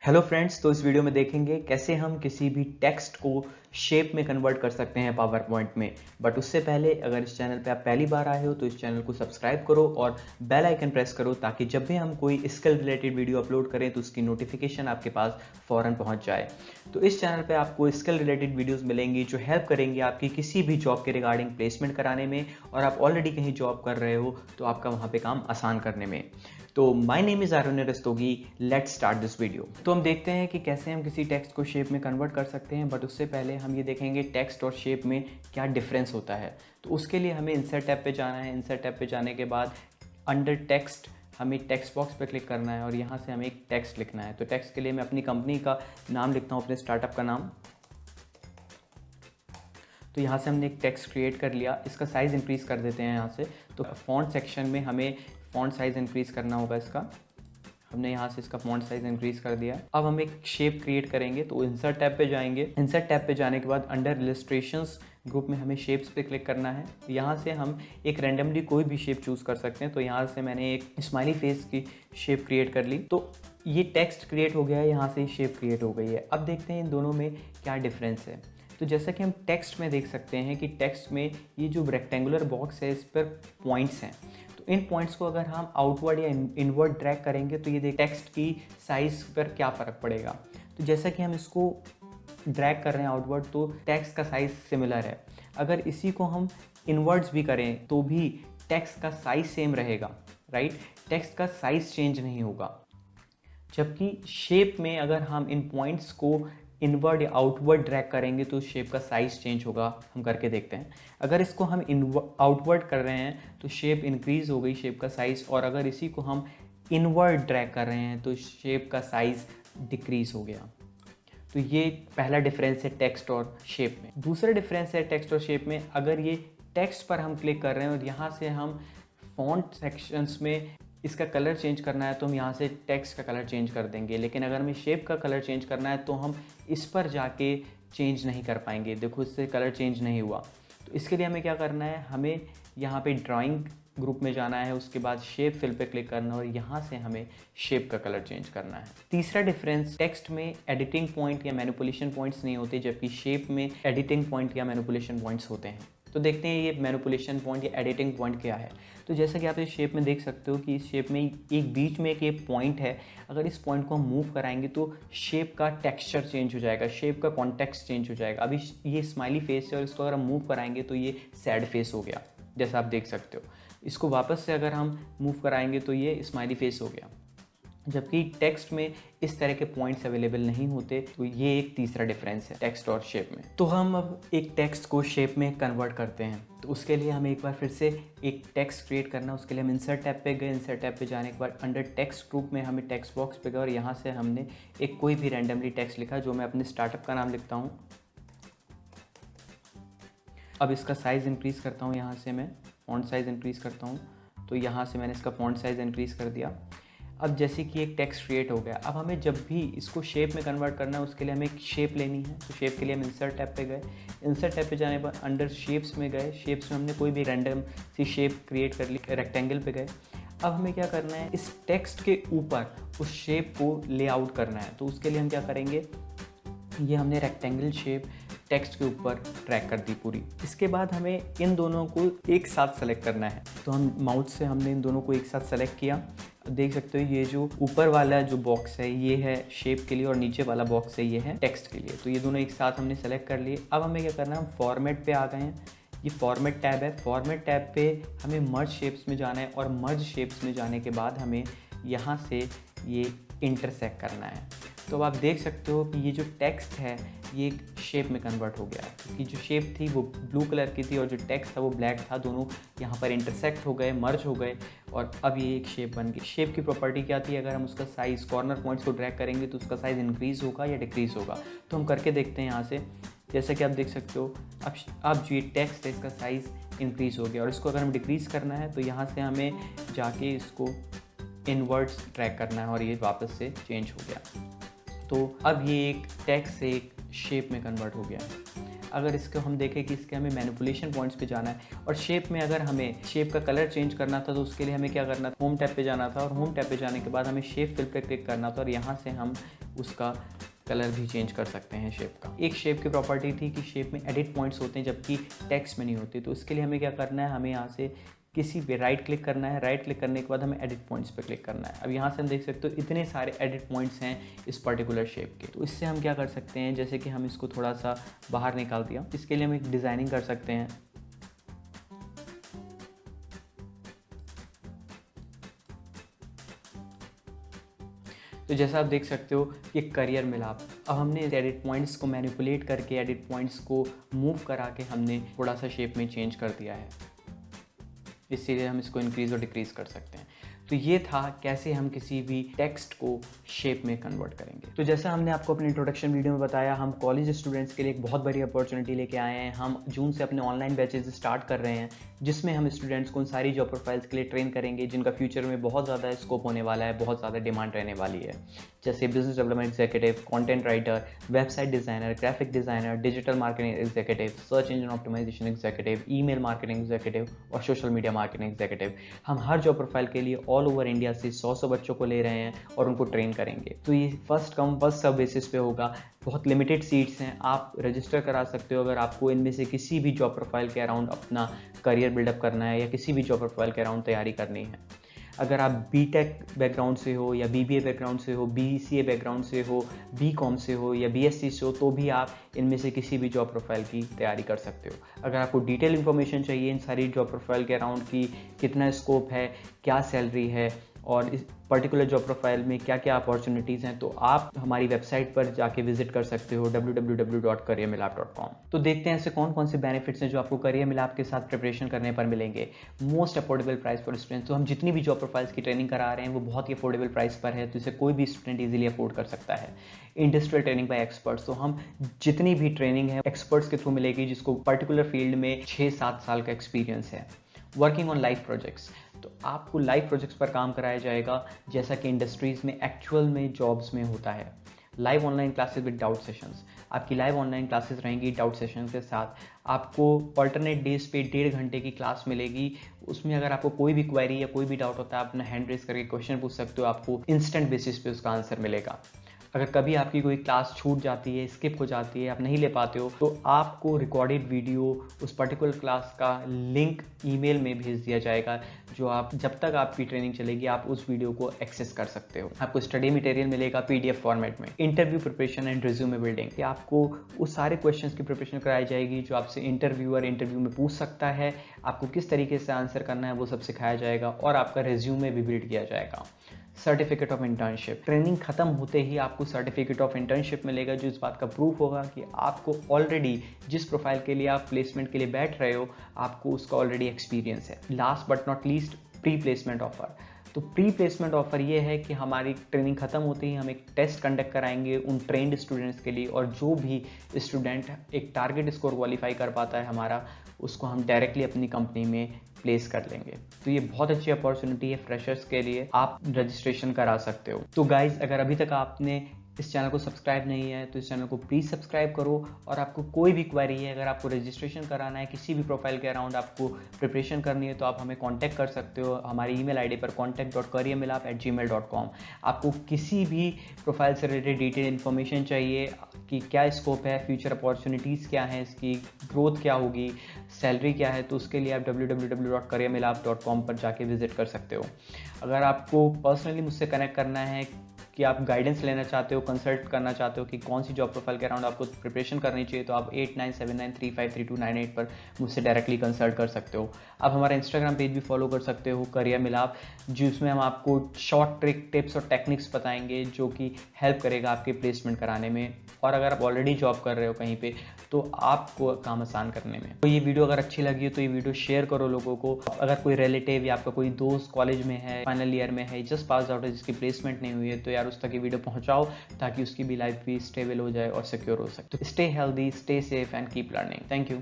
Hello friends, तो इस video में देखेंगे कैसे हम किसी भी टेक्स्ट को शेप में कन्वर्ट कर सकते हैं पावर पॉइंट में। बट उससे पहले अगर इस चैनल पे आप पहली बार आए हो तो इस चैनल को सब्सक्राइब करो और बेल आइकन प्रेस करो ताकि जब भी हम कोई स्किल रिलेटेड वीडियो अपलोड करें तो उसकी नोटिफिकेशन आपके पास फ़ौरन पहुंच जाए। तो इस चैनल पे आपको स्किल रिलेटेड वीडियोज़ मिलेंगी जो हेल्प करेंगी आपकी किसी भी जॉब के रिगार्डिंग प्लेसमेंट कराने में, और आप ऑलरेडी कहीं जॉब कर रहे हो तो आपका वहाँ पे काम आसान करने में। तो my name is Aaron Rastogi, let's start this video. तो हम देखते हैं कि कैसे हम किसी टेक्स्ट को शेप में कन्वर्ट कर सकते हैं, बट उससे पहले हम ये देखेंगे टेक्स्ट और शेप में क्या डिफरेंस होता है। तो उसके लिए हमें इंसर्ट टैब पे जाना है। इंसर्ट टैब पे जाने के बाद अंडर टेक्स्ट हमें टेक्स्ट बॉक्स पे क्लिक करना है और यहाँ से हमें एक टेक्स्ट लिखना है। तो टेक्स्ट के लिए मैं अपनी कंपनी का नाम लिखता हूँ, अपने स्टार्टअप का नाम। तो यहाँ से हमने एक टेक्स्ट क्रिएट कर लिया। इसका साइज़ इंक्रीज़ कर देते हैं यहाँ से। तो फॉन्ट सेक्शन में हमें फॉन्ट साइज़ इंक्रीज़ करना होगा इसका। हमने यहाँ से इसका फॉन्ट साइज़ इंक्रीज़ कर दिया। अब हम एक शेप क्रिएट करेंगे, तो इंसर्ट टैब पे जाएंगे। इंसर्ट टैब पे जाने के बाद अंडर इलस्ट्रेशंस ग्रुप में हमें शेप्स पे क्लिक करना है। यहाँ से हम एक रैंडमली कोई भी शेप चूज़ कर सकते हैं। तो यहाँ से मैंने एक स्माइली फेस की शेप क्रिएट कर ली। तो ये टेक्स्ट क्रिएट हो गया है, यहाँ से शेप क्रिएट हो गई है। अब देखते हैं इन दोनों में क्या डिफरेंस है। तो जैसा कि हम टेक्स्ट में देख सकते हैं कि टेक्स्ट में ये जो रेक्टेंगुलर बॉक्स है इस पर पॉइंट्स हैं। तो इन पॉइंट्स को अगर हम आउटवर्ड या इनवर्ड ड्रैग करेंगे तो ये देख टेक्स्ट की साइज़ पर क्या फ़र्क पड़ेगा। तो जैसा कि हम इसको ड्रैग कर रहे हैं आउटवर्ड तो टेक्स्ट का साइज़ सिमिलर है। अगर इसी को हम इनवर्ड्स भी करें तो भी टेक्स्ट का साइज़ सेम रहेगा, राइट। टेक्स्ट का साइज़ चेंज नहीं होगा। जबकि शेप में अगर हम इन पॉइंट्स को इनवर्ड या आउटवर्ड ड्रैग करेंगे तो शेप का साइज़ चेंज होगा। हम करके देखते हैं। अगर इसको हम आउटवर्ड कर रहे हैं तो शेप इंक्रीज़ हो गई, शेप का साइज़। और अगर इसी को हम इनवर्ड ड्रैग कर रहे हैं तो शेप का साइज़ डिक्रीज़ हो गया। तो ये पहला डिफरेंस है टेक्स्ट और शेप में। दूसरा डिफरेंस है टेक्स्ट और शेप में, अगर ये टेक्स्ट पर हम क्लिक कर रहे हैं और यहाँ से हम फॉन्ट सेक्शंस में इसका कलर चेंज करना है तो हम यहाँ से टेक्स्ट का कलर चेंज कर देंगे। लेकिन अगर हमें शेप का कलर चेंज करना है तो हम इस पर जाके चेंज नहीं कर पाएंगे। देखो इससे कलर चेंज नहीं हुआ। तो इसके लिए हमें क्या करना है, हमें यहाँ पे ड्राइंग ग्रुप में जाना है, उसके बाद शेप फिल पे क्लिक करना है और यहाँ से हमें शेप का कलर चेंज करना है। तीसरा डिफरेंस, टेक्स्ट में एडिटिंग पॉइंट या मैनिपुलेशन पॉइंट्स नहीं होते, जबकि शेप में एडिटिंग पॉइंट या मैनिपुलेशन पॉइंट्स होते हैं। तो देखते हैं ये मैनिपुलेशन पॉइंट या एडिटिंग पॉइंट क्या है। तो जैसा कि आप इस शेप में देख सकते हो कि इस शेप में एक बीच में एक ये पॉइंट है। अगर इस पॉइंट को हम मूव कराएंगे तो शेप का टेक्सचर चेंज हो जाएगा, शेप का कॉन्टेक्स्ट चेंज हो जाएगा। अभी ये स्माइली फेस है और इसको अगर हम मूव कराएंगे तो ये सैड फेस हो गया, जैसा आप देख सकते हो। इसको वापस से अगर हम मूव कराएंगे तो ये स्माइली फेस हो गया। जबकि टेक्स्ट में इस तरह के पॉइंट्स अवेलेबल नहीं होते। तो ये एक तीसरा डिफरेंस है टेक्स्ट और शेप में। तो हम अब एक टेक्स्ट को शेप में कन्वर्ट करते हैं। तो उसके लिए हमें एक बार फिर से एक टेक्स्ट क्रिएट करना है। उसके लिए हम इंसर्ट टैब पे गए। इंसर्ट टैब पे जाने के बाद अंडर टेक्स्ट ग्रुप में हमें टेक्स्ट बॉक्स पे गए और यहाँ से हमने एक कोई भी रैंडमली टेक्स्ट लिखा, जो मैं अपने स्टार्टअप का नाम लिखता हूँ। अब इसका साइज़ इंक्रीज़ करता हूँ, यहाँ से मैं फॉन्ट साइज़ इंक्रीज़ करता हूँ। तो यहाँ से मैंने इसका फॉन्ट साइज़ इंक्रीज़ कर दिया। अब जैसे कि एक टेक्स्ट क्रिएट हो गया, अब हमें जब भी इसको शेप में कन्वर्ट करना है उसके लिए हमें एक शेप लेनी है। तो शेप के लिए हम इंसर्ट टैब पे गए। इंसर्ट टैब पे जाने पर अंडर शेप्स में गए। शेप्स में हमने कोई भी रैंडम सी शेप क्रिएट कर ली। रेक्टेंगल पे गए। अब हमें क्या करना है, इस टेक्स्ट के ऊपर उस शेप को लेआउट करना है। तो उसके लिए हम क्या करेंगे, ये हमने रेक्टेंगल शेप टेक्स्ट के ऊपर ट्रैक कर दी पूरी। इसके बाद हमें इन दोनों को एक साथ सेलेक्ट करना है। तो हम माउस से हमने इन दोनों को एक साथ सेलेक्ट किया। देख सकते हो ये जो ऊपर वाला जो बॉक्स है ये है शेप के लिए और नीचे वाला बॉक्स है ये है टेक्स्ट के लिए। तो ये दोनों एक साथ हमने सेलेक्ट कर लिए। अब हमें क्या करना है, हम फॉर्मेट पे आ गए हैं। ये फॉर्मेट टैब है। फॉर्मेट टैब पे हमें मर्ज शेप्स में जाना है और मर्ज शेप्स में जाने के बाद हमें यहाँ से ये इंटरसेक्ट करना है। तो अब आप देख सकते हो कि ये जो टेक्स्ट है ये एक शेप में कन्वर्ट हो गया है, क्योंकि जो शेप थी वो ब्लू कलर की थी और जो टेक्स्ट था वो ब्लैक था। दोनों यहाँ पर इंटरसेक्ट हो गए, मर्ज हो गए और अब ये एक शेप बन गई। शेप की प्रॉपर्टी क्या थी, अगर हम उसका साइज़ कॉर्नर पॉइंट्स को ड्रैग करेंगे तो उसका साइज़ इंक्रीज़ होगा या डिक्रीज़ होगा। तो हम करके देखते हैं यहाँ से। जैसा कि आप देख सकते हो अब जो ये टेक्स्ट है इसका साइज़ इंक्रीज़ हो गया। और इसको अगर हम डिक्रीज़ करना है तो यहाँ से हमें जाके इसको इनवर्ड्स ट्रैक करना है और ये वापस से चेंज हो गया। तो अब ये एक टेक्स्ट से एक शेप में कन्वर्ट हो गया है। अगर इसको हम देखें कि इसके हमें मैनिपुलेशन पॉइंट्स पे जाना है और शेप में अगर हमें शेप का कलर चेंज करना था तो उसके लिए हमें क्या करना था, होम टैब पे जाना था और होम टैब पे जाने के बाद हमें शेप फिल पे क्लिक करना था और यहाँ से हम उसका कलर भी चेंज कर सकते हैं शेप का। एक शेप की प्रॉपर्टी थी कि शेप में एडिट पॉइंट्स होते हैं जबकि टेक्स्ट में नहीं होते, तो इसके लिए हमें क्या करना है, हमें यहाँ से किसी पे राइट क्लिक करना है। राइट क्लिक करने के बाद हमें एडिट पॉइंट्स पे क्लिक करना है। अब यहाँ से हम देख सकते हो इतने सारे एडिट पॉइंट्स हैं इस पर्टिकुलर शेप के। तो इससे हम क्या कर सकते हैं, जैसे कि हम इसको थोड़ा सा बाहर निकाल दिया, इसके लिए हम एक डिज़ाइनिंग कर सकते हैं। तो जैसा आप देख सकते हो ये करियर मिलाप। अब हमने एडिट पॉइंट्स को मैनिपुलेट करके एडिट पॉइंट्स को मूव करा के हमने थोड़ा सा शेप में चेंज कर दिया है, इसीलिए हम इसको इंक्रीज़ और डिक्रीज़ कर सकते हैं। तो ये था कैसे हम किसी भी टेक्स्ट को शेप में कन्वर्ट करेंगे। तो जैसा हमने आपको अपने इंट्रोडक्शन वीडियो में बताया, हम कॉलेज स्टूडेंट्स के लिए एक बहुत बड़ी अपॉर्चुनिटी लेके आए हैं। हम जून से अपने ऑनलाइन बैचेज स्टार्ट कर रहे हैं जिसमें हम स्टूडेंट्स को उन सारी जॉब प्रोफाइल्स के लिए ट्रेन करेंगे जिनका फ्यूचर में बहुत ज़्यादा स्कोप होने वाला है, बहुत ज़्यादा डिमांड रहने वाली है, जैसे business development executive, content writer, website designer, graphic designer, digital marketing executive, search engine optimisation executive, email marketing executive और सोशल मीडिया मार्केटिंग एग्जीक्यूटिव। हम हर जॉब प्रोफाइल के लिए ऑल ओवर इंडिया से 100 बच्चों को ले रहे हैं और उनको ट्रेन करेंगे। तो ये first come first serve basis पे होगा। बहुत लिमिटेड सीट्स हैं, आप रजिस्टर करा सकते हो अगर आपको इनमें से किसी भी जॉब प्रोफाइल के अराउंड अपना करियर बिल्डअप करना है या किसी भी जॉब प्रोफाइल के अराउंड तैयारी करनी है। अगर आप बीटेक बैकग्राउंड से हो या बीबीए बैकग्राउंड से हो, बीसीए बैकग्राउंड से हो, बीकॉम से हो या बीएससी से हो, तो भी आप इनमें से किसी भी जॉब प्रोफाइल की तैयारी कर सकते हो। अगर आपको डिटेल इन्फॉर्मेशन चाहिए इन सारी जॉब प्रोफाइल के अराउंड की कितना स्कोप है, क्या सैलरी है और इस पर्टिकुलर जॉब प्रोफाइल में क्या क्या अपॉर्चुनिटीज़ हैं, तो आप हमारी वेबसाइट पर जाके विजिट कर सकते हो www.careermilap.com। तो देखते हैं ऐसे कौन कौन से बेनिफिट्स हैं जो आपको करियर मिलाप के साथ प्रिपरेशन करने पर मिलेंगे। Most affordable price for students. तो हम जितनी भी जॉब प्रोफाइल्स की ट्रेनिंग करा रहे हैं वो बहुत ही अफोर्डेबल प्राइस पर है, तो इसे कोई भी स्टूडेंट ईजिली अफोर्ड कर सकता है। Industrial training bye experts. तो हम जितनी भी ट्रेनिंग है एक्सपर्ट्स के थ्रू मिलेगी जिसको पर्टिकुलर फील्ड में 6-7 साल का एक्सपीरियंस है। Working on live projects. तो आपको लाइव प्रोजेक्ट्स पर काम कराया जाएगा जैसा कि इंडस्ट्रीज़ में एक्चुअल में जॉब्स में होता है। Live online classes with doubt sessions. आपकी लाइव ऑनलाइन क्लासेस रहेंगी डाउट सेशन के साथ। आपको अल्टरनेट डेज पे 1.5 घंटे की क्लास मिलेगी। उसमें अगर आपको कोई भी क्वेरी या कोई भी डाउट होता है, आप अपना हैंड रेस करके क्वेश्चन पूछ सकते हो, आपको इंस्टेंट बेसिस पे उसका आंसर मिलेगा। अगर कभी आपकी कोई क्लास छूट जाती है, स्किप हो जाती है, आप नहीं ले पाते हो, तो आपको रिकॉर्डेड वीडियो उस पर्टिकुलर क्लास का लिंक ईमेल में भेज दिया जाएगा, जो आप जब तक आपकी ट्रेनिंग चलेगी आप उस वीडियो को एक्सेस कर सकते हो। आपको स्टडी मटेरियल मिलेगा पीडीएफ फॉर्मेट में। Interview preparation and resume building. आपको उस सारे क्वेश्चंस की प्रिपरेशन कराई जाएगी जो आपसे इंटरव्यूअर इंटरव्यू में पूछ सकता है। आपको किस तरीके से आंसर करना है वो सब सिखाया जाएगा और आपका रिज्यूमे भी बिल्ड किया जाएगा। Certificate of internship. ट्रेनिंग खत्म होते ही आपको सर्टिफिकेट ऑफ इंटर्नशिप मिलेगा जो इस बात का प्रूफ होगा कि आपको ऑलरेडी जिस प्रोफाइल के लिए आप प्लेसमेंट के लिए बैठ रहे हो आपको उसका ऑलरेडी एक्सपीरियंस है। Last but not least, pre placement offer. तो प्री प्लेसमेंट ऑफर ये है कि हमारी ट्रेनिंग खत्म होते ही हम एक टेस्ट कंडक्ट कराएंगे उन ट्रेंड स्टूडेंट्स के लिए, और जो भी स्टूडेंट एक टारगेट स्कोर क्वालिफाई कर पाता है हमारा, उसको हम डायरेक्टली अपनी कंपनी में प्लेस कर लेंगे। तो ये बहुत अच्छी अपॉर्चुनिटी है फ्रेशर्स के लिए, आप रजिस्ट्रेशन करा सकते हो। तो गाइज, अगर अभी तक आपने इस चैनल को सब्सक्राइब नहीं है तो इस चैनल को प्लीज़ सब्सक्राइब करो। और आपको कोई भी क्वेरी है, अगर आपको रजिस्ट्रेशन कराना है किसी भी प्रोफाइल के अराउंड आपको प्रिपरेशन करनी है, तो आप हमें कांटेक्ट कर सकते हो हमारी ईमेल आईडी पर contact.careermilap@gmail.com। आपको किसी भी प्रोफाइल से रिलेटेड डिटेल इन्फॉर्मेशन चाहिए कि क्या स्कोप है, फ्यूचर अपॉर्चुनिटीज़ क्या हैं, इसकी ग्रोथ क्या होगी, सैलरी क्या है, तो उसके लिए आप www.careermilap.com पर जाके विजिट कर सकते हो। अगर आपको पर्सनली मुझसे कनेक्ट करना है कि आप गाइडेंस लेना चाहते हो, कंसल्ट करना चाहते हो कि कौन सी जॉब प्रोफाइल के अराउंड आपको प्रिपरेशन करनी चाहिए, तो आप 8979353298 पर मुझसे डायरेक्टली कंसल्ट कर सकते हो। आप हमारा इंस्टाग्राम पेज भी फॉलो कर सकते हो, करियर मिलाप, जिसमें हम आपको शॉर्ट ट्रिक टिप्स और टेक्निक्स बताएंगे जो कि हेल्प करेगा आपके प्लेसमेंट कराने में। और अगर आप ऑलरेडी जॉब कर रहे हो कहीं पे, तो आपको काम आसान करने में। तो ये वीडियो अगर अच्छी लगी हो तो ये वीडियो शेयर करो लोगों को। अगर कोई रिलेटिव या आपका कोई दोस्त कॉलेज में है, फाइनल ईयर में है, जस्ट पास आउट है, जिसकी प्लेसमेंट नहीं हुई है, तो यार उस तक ये वीडियो पहुंचाओ ताकि उसकी भी लाइफ भी स्टेबल हो जाए और सिक्योर हो सके। तो stay healthy, stay safe and keep learning. Thank you.